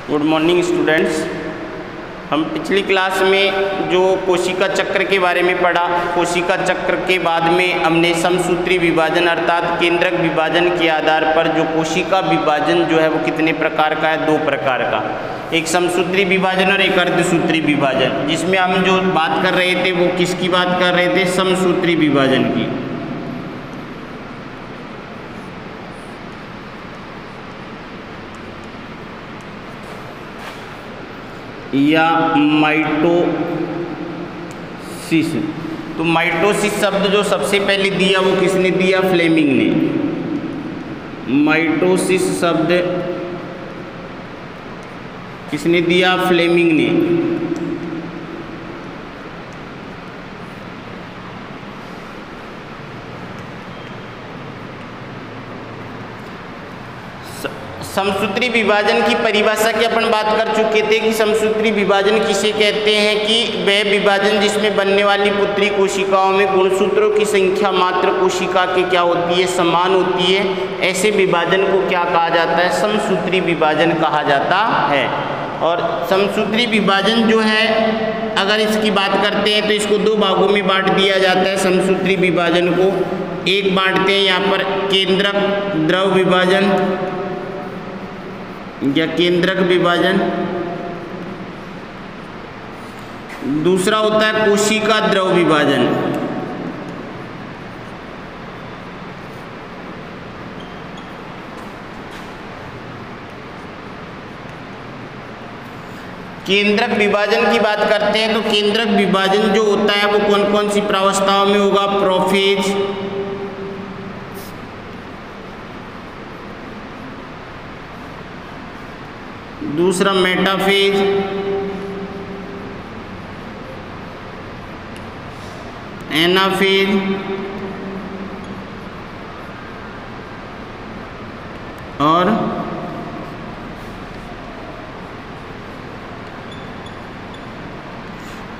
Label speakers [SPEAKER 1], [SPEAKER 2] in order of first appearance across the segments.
[SPEAKER 1] Good morning students. हम पिछली class में जो कोशिका चक्र के बारे में पढ़ा, कोशिका चक्र के बाद में हमने समसूत्री विभाजन अर्थात केंद्रक विभाजन के आधार पर जो कोशिका विभाजन जो है वो कितने प्रकार का है, दो प्रकार का, एक समसूत्री विभाजन और एक अर्धसूत्री विभाजन। जिसमें हम जो बात कर रहे थे वो किसकी बात कर रहे थे, समसूत्री विभाजन की। या माइटोसिस। तो माइटोसिस शब्द जो सबसे पहले दिया वो किसने दिया, फ्लेमिंग ने। माइटोसिस शब्द किसने दिया, फ्लेमिंग ने। समसूत्री विभाजन की परिभाषा की अपन बात कर चुके थे कि समसूत्री विभाजन किसे कहते हैं कि वह विभाजन जिसमें बनने वाली पुत्री कोशिकाओं में गुणसूत्रों की संख्या मात्र कोशिका की क्या होती है, समान होती है। ऐसे विभाजन को क्या कहा जाता है, समसूत्री विभाजन कहा जाता है। और समसूत्री विभाजन जो है अगर इसकी बात करते हैं तो इसको दो भागों में बांट दिया जाता है। समसूत्री विभाजन को एक बांटते हैं यहाँ पर केंद्रक द्रव विभाजन या केंद्रक विभाजन, दूसरा होता है कोशिका द्रव विभाजन। केंद्रक विभाजन की बात करते हैं तो केंद्रक विभाजन जो होता है वो कौन कौन सी प्रावस्थाओं में होगा, प्रोफेज, दूसरा मेटाफेज, एनाफेज और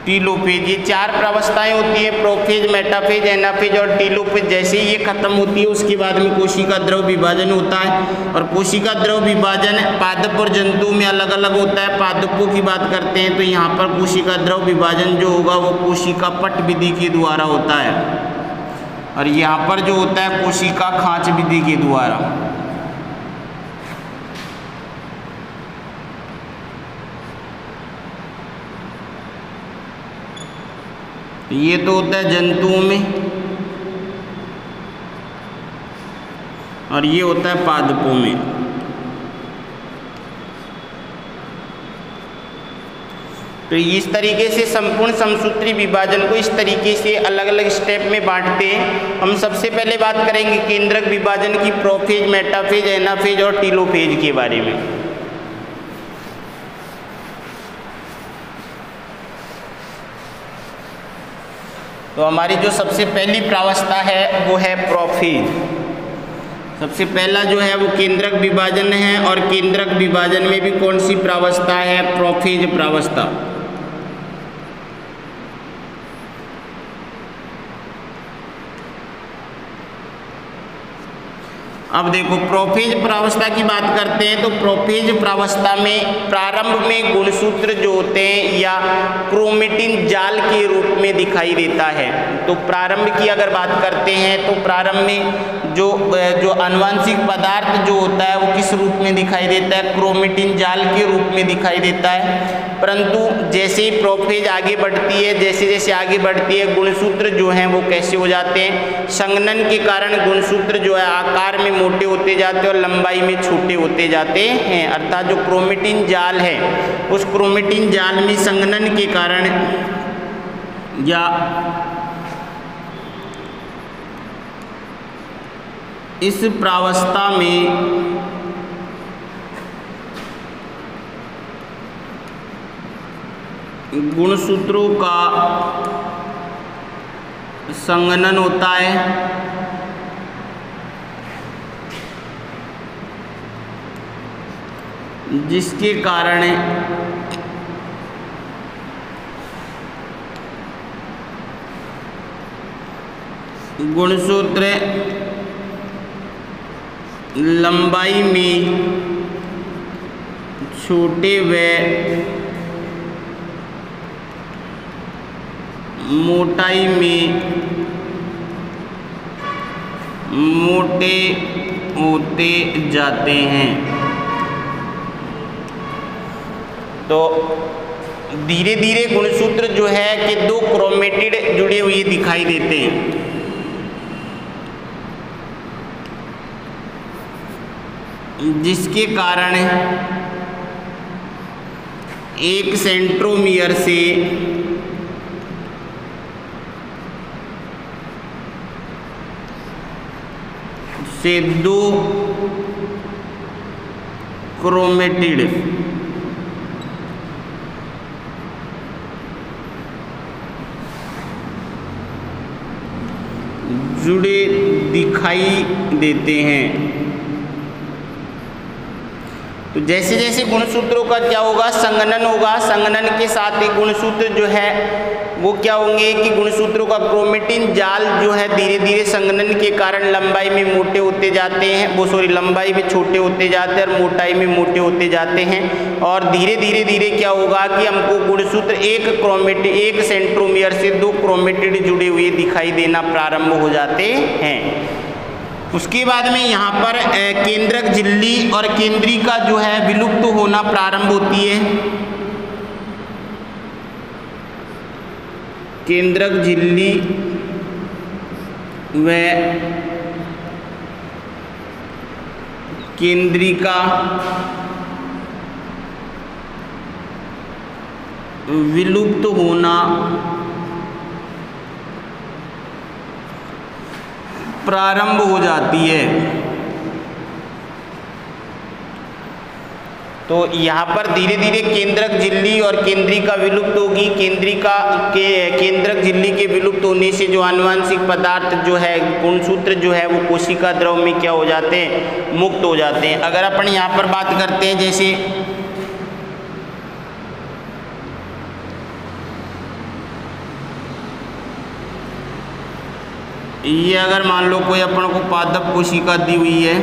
[SPEAKER 1] टीलोफेज। ये चार प्रावस्थाएं होती है, प्रोफेज, मेटाफेज, एनाफेज और टीलोफेज। जैसे ही ये खत्म होती है उसके बाद में कोशिका द्रव विभाजन होता है। और कोशिका द्रव विभाजन पादप और जंतु में अलग अलग होता है। पादपों की बात करते हैं तो यहाँ पर कोशिका द्रव विभाजन जो होगा वो कोशिका पट विधि के द्वारा होता है, और यहाँ पर जो होता है कोशिका खांच विधि के द्वारा। ये तो होता है जंतुओं में और ये होता है पादपों में। तो इस तरीके से संपूर्ण समसूत्री विभाजन को इस तरीके से अलग अलग स्टेप में बांटते हैं। हम सबसे पहले बात करेंगे केंद्रक विभाजन की, प्रोफेज, मेटाफेज, एनाफेज और टीलोफेज के बारे में। तो हमारी जो सबसे पहली प्रावस्था है वो है प्रोफेज। सबसे पहला जो है वो केंद्रक विभाजन है, और केंद्रक विभाजन में भी कौन सी प्रावस्था है, प्रोफेज प्रावस्था। अब देखो प्रोफेज प्रावस्था की बात करते हैं तो प्रोफेज प्रावस्था में प्रारंभ में गुणसूत्र जो होते हैं या क्रोमेटिन जाल के रूप में दिखाई देता है। तो प्रारंभ की अगर बात करते हैं तो प्रारंभ में जो आनुवंशिक पदार्थ जो होता है वो किस रूप में दिखाई देता है, क्रोमेटिन जाल के रूप में दिखाई देता है। परंतु जैसे ही प्रोफेज आगे बढ़ती है, जैसे जैसे आगे बढ़ती है गुणसूत्र जो हैं वो कैसे हो जाते हैं, संघनन के कारण गुणसूत्र जो है आकार में मोटे होते जाते हैं और लंबाई में छोटे होते जाते हैं। अर्थात जो क्रोमेटिन जाल है उस क्रोमेटिन जाल में संघनन के कारण या इस प्रावस्था में गुणसूत्रों का संघनन होता है, जिसके कारण गुणसूत्र लंबाई में छोटे व मोटाई में मोटे होते जाते हैं। तो धीरे धीरे गुणसूत्र जो है कि दो क्रोमेटिड जुड़े हुए दिखाई देते हैं। जिसके कारण एक सेंट्रोमियर से दो क्रोमेटिड जुड़े दिखाई देते हैं। तो जैसे जैसे गुणसूत्रों का क्या होगा, संघनन होगा, संघनन के साथ ही गुणसूत्र जो है वो क्या होंगे कि गुणसूत्रों का क्रोमेटिन जाल जो है धीरे धीरे संघनन के कारण लंबाई में मोटे होते जाते हैं, लंबाई में छोटे होते जाते हैं और मोटाई में मोटे होते जाते हैं। और धीरे धीरे धीरे क्या होगा कि हमको गुणसूत्र एक सेंट्रोमियर से दो क्रोमेटिड जुड़े हुए दिखाई देना प्रारंभ हो जाते हैं। उसके बाद में यहाँ पर केंद्रक झिल्ली और केंद्रिका जो है विलुप्त होना प्रारंभ होती है। केंद्रक झिल्ली व केंद्रिका विलुप्त होना प्रारंभ हो जाती है। तो यहाँ पर धीरे धीरे केंद्रक झिल्ली और केंद्रिका विलुप्त होगी। केंद्रक झिल्ली के विलुप्त होने से जो आनुवंशिक पदार्थ जो है, गुणसूत्र जो है वो कोशिका द्रव में क्या हो जाते हैं, मुक्त हो जाते हैं। अगर अपन यहाँ पर बात करते हैं जैसे ये अगर मान लो कोई अपन को पादप कोशिका दी हुई है,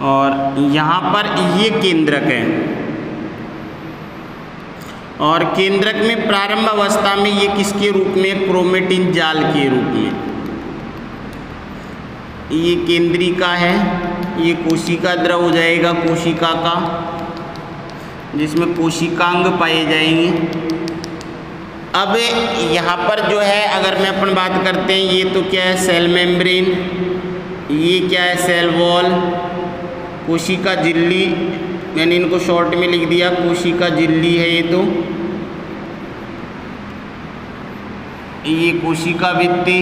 [SPEAKER 1] और यहाँ पर ये केंद्रक है और केंद्रक में प्रारंभ अवस्था में ये किसके रूप में, क्रोमेटिन जाल के रूप में। ये केंद्रिका है, ये कोशिका द्रव हो जाएगा कोशिका का, जिसमें कोशिकांग पाए जाएंगे। अब यहाँ पर जो है अगर मैं अपन बात करते हैं, ये तो क्या है, सेल मेम्ब्रेन, ये क्या है, सेल वॉल, कोशिका झिल्ली, मैंने इनको शॉर्ट में लिख दिया, कोशिका झिल्ली है ये तो, ये कोशिका भित्ति,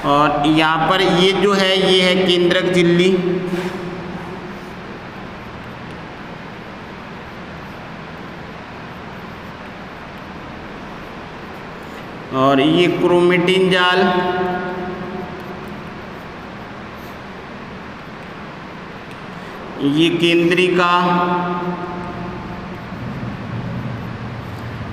[SPEAKER 1] और यहाँ पर ये जो है ये है केंद्रक झिल्ली, और ये क्रोमेटिन जाल, ये केंद्रिका।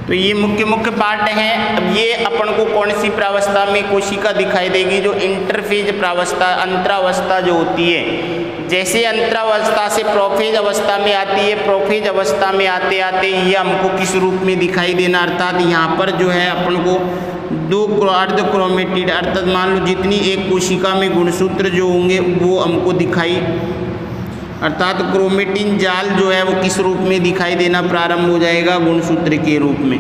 [SPEAKER 1] तो ये मुख्य पार्ट हैं। अब ये अपन को कौन सी प्रावस्था में कोशिका दिखाई देगी, जो इंटरफेज प्रावस्था, अंतरावस्था जो होती है। जैसे अंतरावस्था से प्रोफेज अवस्था में आती है, प्रोफेज अवस्था में आते आते ये हमको किस रूप में दिखाई देना, अर्थात यहाँ पर जो है अपन को दो अर्ध क्रोमेटिड, अर्थात मान लो जितनी एक कोशिका में गुणसूत्र जो होंगे वो हमको दिखाई, अर्थात क्रोमेटिन जाल जो है वो किस रूप में दिखाई देना प्रारंभ हो जाएगा, गुणसूत्र के रूप में।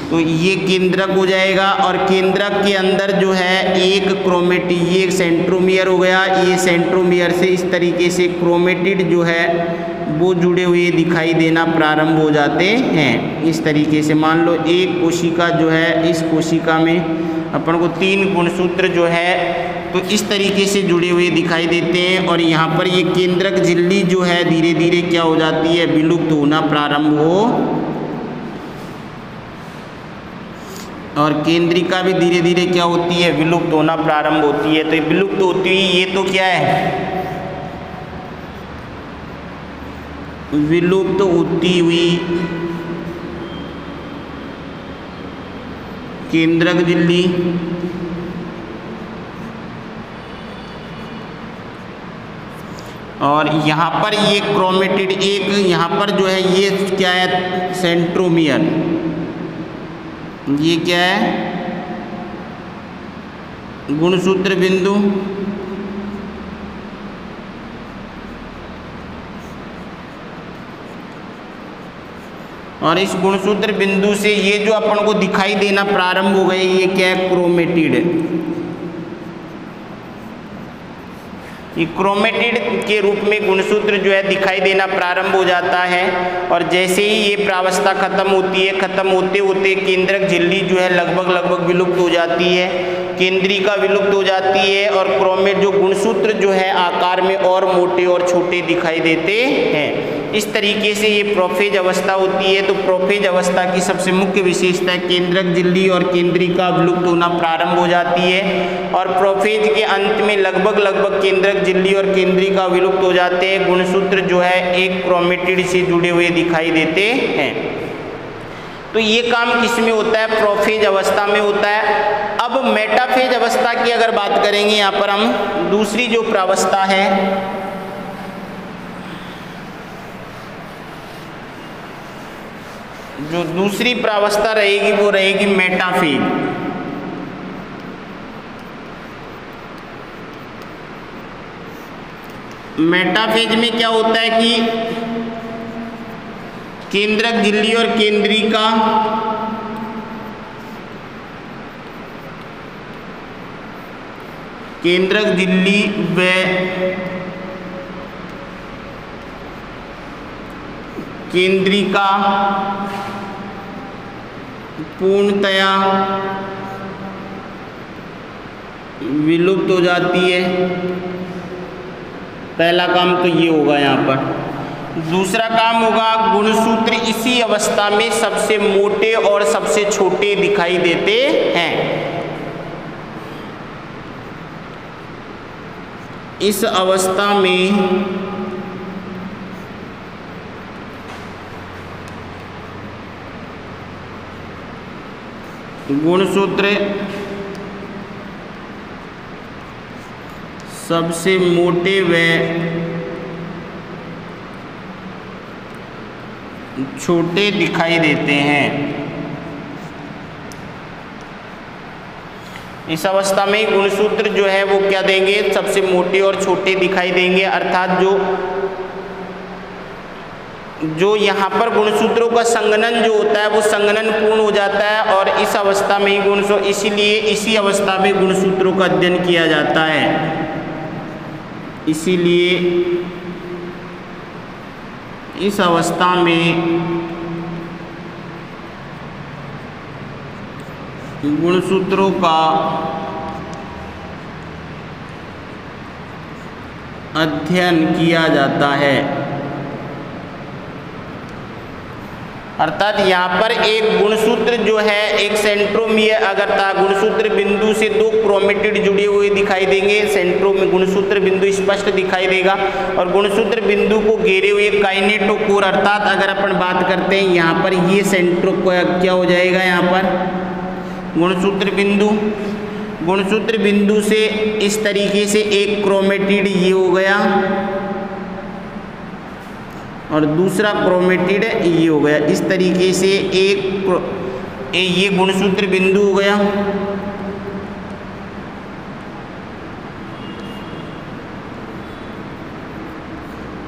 [SPEAKER 1] तो ये केंद्रक हो जाएगा और केंद्रक के अंदर जो है एक क्रोमेटिन, ये सेंट्रोमियर हो गया, ये सेंट्रोमियर से इस तरीके से क्रोमेटिड जो है वो जुड़े हुए दिखाई देना प्रारंभ हो जाते हैं। इस तरीके से मान लो एक कोशिका जो है, इस कोशिका में अपन को 3 गुणसूत्र जो है तो इस तरीके से जुड़े हुए दिखाई देते हैं। और यहाँ पर ये केंद्रक झिल्ली जो है धीरे धीरे क्या हो जाती है, विलुप्त होना प्रारंभ हो, और केंद्रिका भी धीरे धीरे क्या होती है, विलुप्त होना प्रारंभ होती है। तो ये विलुप्त होती है, ये तो क्या है, विलुप्त होती हुई केंद्रक झिल्ली और यहाँ पर ये क्रोमेटिड एक यहाँ पर जो है ये क्या है सेंट्रोमियर, ये क्या है गुणसूत्र बिंदु और इस गुणसूत्र बिंदु से ये जो अपन को दिखाई देना प्रारंभ हो गए ये क्या है क्रोमेटिड। ये क्रोमेटिड के रूप में गुणसूत्र जो है दिखाई देना प्रारंभ हो जाता है और जैसे ही ये प्रावस्था खत्म होती है, खत्म होते होते केंद्रक झिल्ली जो है लगभग विलुप्त हो जाती है, केंद्रिका विलुप्त हो जाती है और क्रोमेट जो गुणसूत्र जो है आकार में और मोटे और छोटे दिखाई देते हैं। इस तरीके से ये प्रोफेज अवस्था होती है। तो प्रोफेज अवस्था की सबसे मुख्य विशेषता है केंद्रक झिल्ली और केंद्रिका विलुप्त होना प्रारंभ हो जाती है और प्रोफेज के अंत में लगभग केंद्रक झिल्ली और केंद्रिका विलुप्त हो जाते हैं, गुणसूत्र जो है एक क्रोमेटिड से जुड़े हुए दिखाई देते हैं। तो ये काम किस में होता है? प्रोफेज अवस्था में होता है। अब मेटाफेज अवस्था की अगर बात करेंगे, यहाँ पर हम दूसरी जो प्रावस्था है जो दूसरी प्रावस्था रहेगी वो रहेगी मेटाफेज। मेटाफेज में क्या होता है कि केंद्रक झिल्ली और केंद्रिका केंद्रक झिल्ली व केंद्रिका पूर्णतया विलुप्त हो जाती है। पहला काम तो ये होगा यहाँ पर। दूसरा काम होगा गुणसूत्र इसी अवस्था में सबसे मोटे और सबसे छोटे दिखाई देते हैं। इस अवस्था में गुणसूत्र सबसे मोटे व छोटे दिखाई देते हैं। इस अवस्था में गुणसूत्र जो है वो क्या देंगे? सबसे मोटे और छोटे दिखाई देंगे, अर्थात जो यहाँ पर गुणसूत्रों का संघनन जो होता है वो संघनन पूर्ण हो जाता है और इस अवस्था में ही इसीलिए इसी अवस्था में गुणसूत्रों का अध्ययन किया जाता है। इसीलिए इस अवस्था में गुणसूत्रों का अध्ययन किया जाता है। अर्थात यहाँ पर एक गुणसूत्र जो है एक सेंट्रोमियर अगर था, गुणसूत्र बिंदु से दो क्रोमेटिड जुड़े हुए दिखाई देंगे, सेंट्रोम गुणसूत्र बिंदु स्पष्ट दिखाई देगा और गुणसूत्र बिंदु को घेरे हुए काइनेटोकोर, अर्थात अगर अपन बात करते हैं यहाँ पर ये सेंट्रो क्या हो जाएगा, यहाँ पर गुणसूत्र बिंदु से इस तरीके से एक क्रोमेटिड ये हो गया और दूसरा क्रोमेटिड ये हो गया। इस तरीके से ये गुणसूत्र बिंदु हो गया।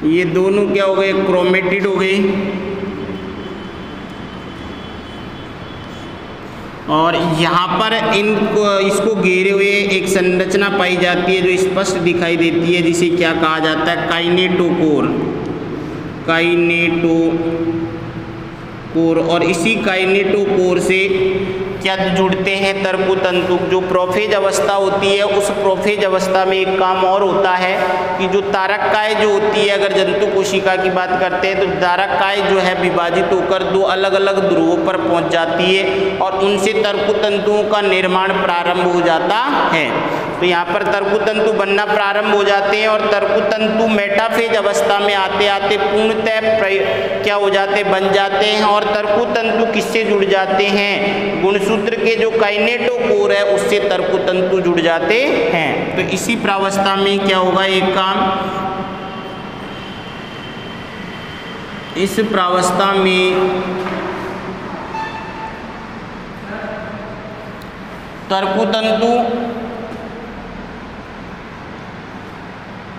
[SPEAKER 1] ये दोनों क्या हो गए? क्रोमेटिड हो गए। और यहाँ पर इसको घेरे हुए एक संरचना पाई जाती है जो स्पष्ट दिखाई देती है, जिसे क्या कहा जाता है? काइनेटोकोर। और इसी काइनेटोकोर से क्या जुड़ते हैं? तर्कुतंतु। जो प्रोफेज अवस्था होती है उस प्रोफेज अवस्था में एक काम और होता है कि जो तारकाएँ जो होती है, अगर जंतु कोशिका की बात करते हैं तो तारकाएँ जो है विभाजित होकर दो अलग अलग ध्रुवों पर पहुंच जाती है और उनसे तर्कुतंतुओं का निर्माण प्रारंभ हो जाता है। तो यहाँ पर तर्कुतंतु बनना प्रारंभ हो जाते हैं और तर्कुतंतु मेटाफेज अवस्था में आते आते पूर्णतः क्या हो जाते, बन जाते हैं। और तर्कुतंतु किससे जुड़ जाते हैं, गुणसूत्र के जो काइनेटोकोर है उससे तर्कुतंतु जुड़ जाते हैं। तो इसी प्रावस्था में क्या होगा, एक काम, इस प्रावस्था में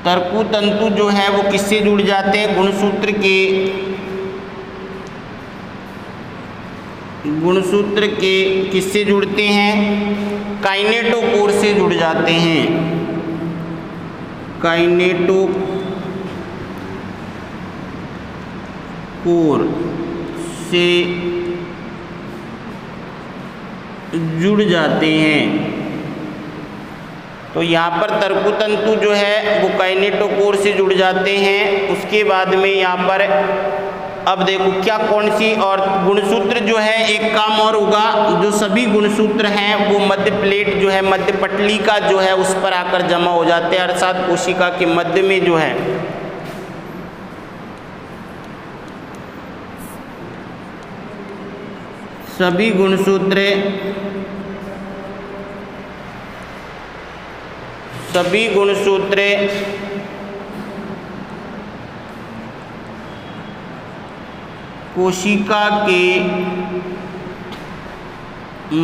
[SPEAKER 1] तर्कुतंतु जो है वो किससे जुड़ जाते हैं, गुणसूत्र के किससे जुड़ते हैं, काइनेटोकोर से जुड़ जाते हैं, काइनेटोकोर से जुड़ जाते हैं। तो यहाँ पर तर्कुतंतु जो है वो काइनेटोकोर से जुड़ जाते हैं। उसके बाद में यहाँ पर अब देखो क्या कौन सी, और गुणसूत्र जो है एक काम और होगा, जो सभी गुणसूत्र हैं वो मध्य प्लेट जो है, मध्य पटली का जो है उस पर आकर जमा हो जाते हैं, अर्थात कोशिका के मध्य में जो है सभी गुणसूत्र कोशिका के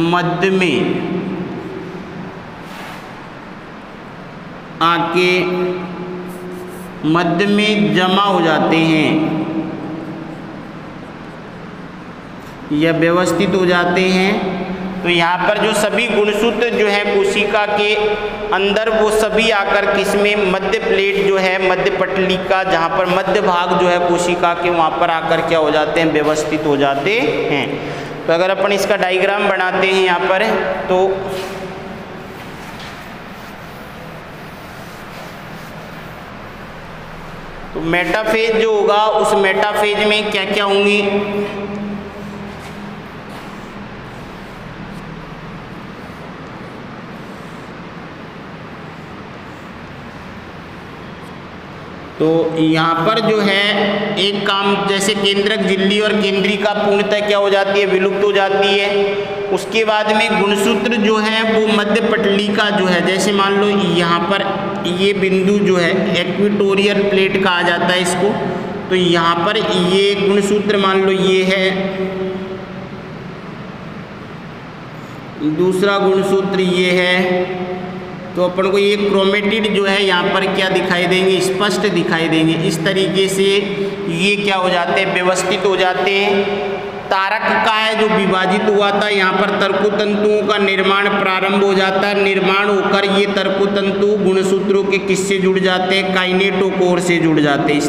[SPEAKER 1] मध्य में आके मध्य में जमा हो जाते हैं या व्यवस्थित हो जाते हैं। तो यहाँ पर जो सभी गुणसूत्र जो है कोशिका के अंदर वो सभी आकर किसमें, मध्य प्लेट जो है, मध्य पटली का जहाँ पर मध्य भाग जो है कोशिका के, वहाँ पर आकर क्या हो जाते हैं, व्यवस्थित हो जाते हैं। तो अगर अपन इसका डायग्राम बनाते हैं यहाँ पर, तो मेटाफेज जो होगा उस मेटाफेज में क्या क्या होंगी, तो यहाँ पर जो है एक काम, जैसे केंद्रक झिल्ली और केंद्रिका पूर्णतः क्या हो जाती है, विलुप्त हो जाती है। उसके बाद में गुणसूत्र जो है वो मध्य पटली का जो है, जैसे मान लो यहाँ पर ये बिंदु जो है इक्वेटोरियल प्लेट कहा जाता है इसको, तो यहाँ पर ये गुणसूत्र मान लो ये है, दूसरा गुणसूत्र ये है, तो अपन को ये क्रोमेटिड जो है यहाँ पर क्या दिखाई देंगे, स्पष्ट दिखाई देंगे। इस तरीके से ये क्या हो जाते हैं, व्यवस्थित हो जाते हैं। तारक का है जो विभाजित हुआ था, यहाँ पर तर्कुतंतुओं का निर्माण प्रारंभ हो जाता है। निर्माण होकर ये तर्कुतंतु गुणसूत्रों के किससे जुड़ जाते हैं, काइनेटोकोर से जुड़ जाते हैं।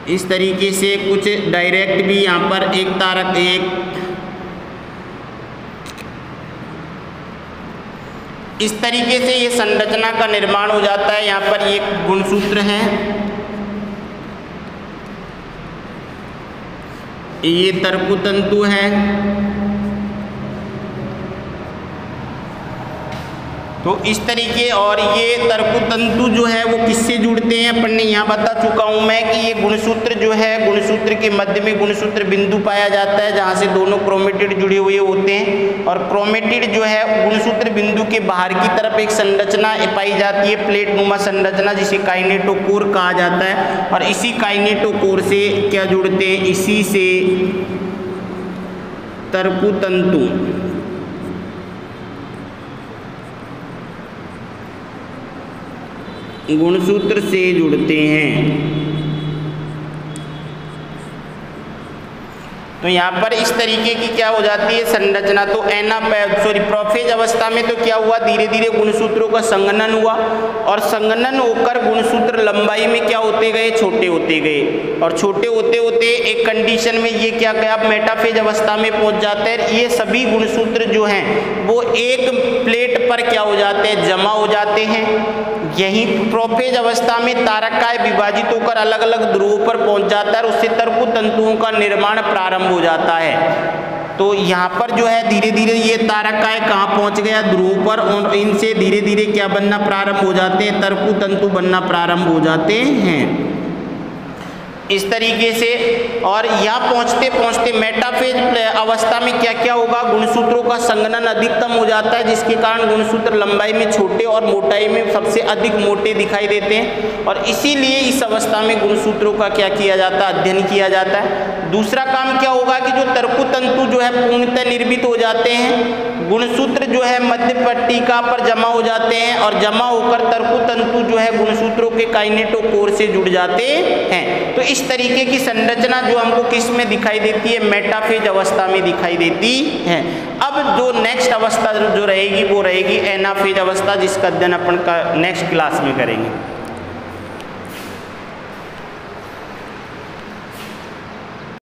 [SPEAKER 1] इस तरीके से कुछ डायरेक्ट भी यहाँ पर एक तारक, इस तरीके से ये संरचना का निर्माण हो जाता है। यहाँ पर ये गुणसूत्र है, ये तर्कुतंतु है। तो इस तरीके, और ये तर्कुतंतु जो है वो किससे जुड़ते हैं, अपन ने यहाँ बता चुका हूँ मैं कि ये गुणसूत्र जो है, गुणसूत्र के मध्य में गुणसूत्र बिंदु पाया जाता है जहाँ से दोनों क्रोमेटिड जुड़े हुए होते हैं। और क्रोमेटिड जो है गुणसूत्र बिंदु के बाहर की तरफ एक संरचना पाई जाती है, प्लेट नुमा संरचना, जिसे काइनेटोकोर कहा जाता है। और इसी काइनेटोकोर से क्या जुड़ते हैं, इसी से तर्कुतंतु गुणसूत्र से जुड़ते हैं। तो यहाँ पर इस तरीके की क्या हो जाती है संरचना। तो प्रोफेज अवस्था में तो क्या हुआ, धीरे धीरे गुणसूत्रों का संघनन हुआ, और संघनन होकर गुणसूत्र लंबाई में क्या होते गए, छोटे होते गए। और छोटे होते होते एक कंडीशन में ये क्या गया, मेटाफेज अवस्था में पहुंच जाते हैं। ये सभी गुणसूत्र जो हैं वो एक प्लेट पर क्या हो जाते हैं, जमा हो जाते हैं। यही प्रोफेज अवस्था में तारकाय विभाजित होकर अलग अलग ध्रुवों पर पहुंच जाता है और उससे तर्कुतंतुओं का निर्माण प्रारंभ हो जाता है। तो यहाँ पर जो है धीरे धीरे ये तारक काय कहाँ पहुँच गया, ध्रुव पर, और इनसे धीरे धीरे क्या बनना प्रारंभ हो जाते हैं, तरकु तंतु बनना प्रारंभ हो जाते हैं इस तरीके से। और यहाँ पहुँचते पहुँचते मेटाफेज अवस्था में क्या क्या होगा, गुणसूत्रों का संघनन अधिकतम हो जाता है, जिसके कारण गुणसूत्र लंबाई में छोटे और मोटाई में सबसे अधिक मोटे दिखाई देते हैं, और इसीलिए इस अवस्था में गुणसूत्रों का क्या किया जाता है, अध्ययन किया जाता है। दूसरा काम क्या होगा कि जो तरकु तंतु जो है पूर्णतः निर्मित हो जाते हैं, गुणसूत्र जो है मध्य पट्टिका पर जमा हो जाते हैं, और जमा होकर तरकु तंतु जो है गुणसूत्रों के काइनेटोकोर से जुड़ जाते हैं। तो इस तरीके की संरचना जो हमको किस में दिखाई देती है, मेटाफेज अवस्था में दिखाई देती है। अब जो नेक्स्ट अवस्था जो रहेगी वो रहेगी एनाफेज अवस्था, जिसका अध्ययन अपन का नेक्स्ट क्लास में करेंगे।